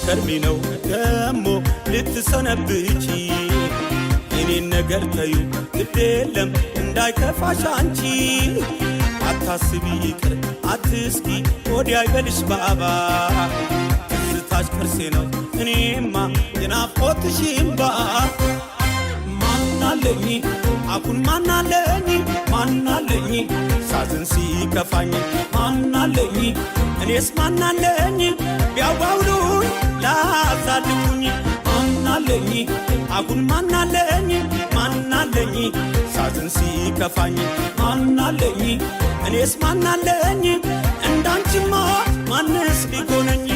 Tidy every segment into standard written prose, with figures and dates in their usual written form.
ልትከርሚ ነው ደሞ ልትሰነብቺ የኔን ነገር ተዩ ግድ የለም እንዳይከፋሽ አንቺ አታስቢ ይቅር አትስኪ ወዲያ ይበልሽ ባባ ትዝታሽ ቅርሴ ነው እኔማ የናፍቆትሽ እምባ ማናለኝ አሁን ማናለኝ ሳዝን ሲከፋኝ ማናለኝ እኔስ ማናለኝ ቢያዋውሉኝ ላሳልፉኝ ማናለኝ አሁን ማናለኝ ሳዝን ሲከፋኝ ማናለኝ እኔስ ማናለኝ እንዳንቺማ ማንስ ሊሆነኝ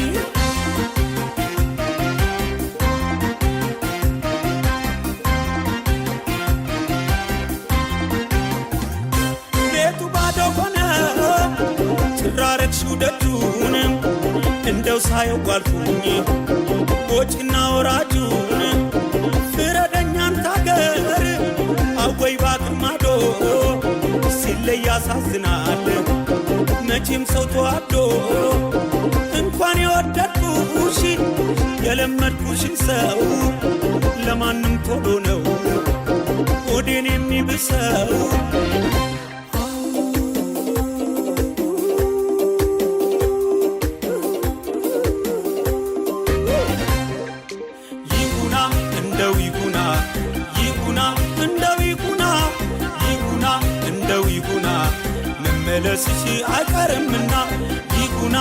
ቤቱ ባዶ ሆነ ጭራረግሽው ደጁን እንደው ሳየው ጓልኩኝ ወጪና ወራጁን ፍረደኛ አንተ አገር አወይ ባክር ማዶ ሲለይ ያሳዝናል መቼም ሰው ተዋዶ እንኳን የወደድኩሽ የለመድኩሽን ሰው ለማንም ቶሎ ነው ሆዴን የሚብሰው መመለስሽ አይቀርምና ይሁና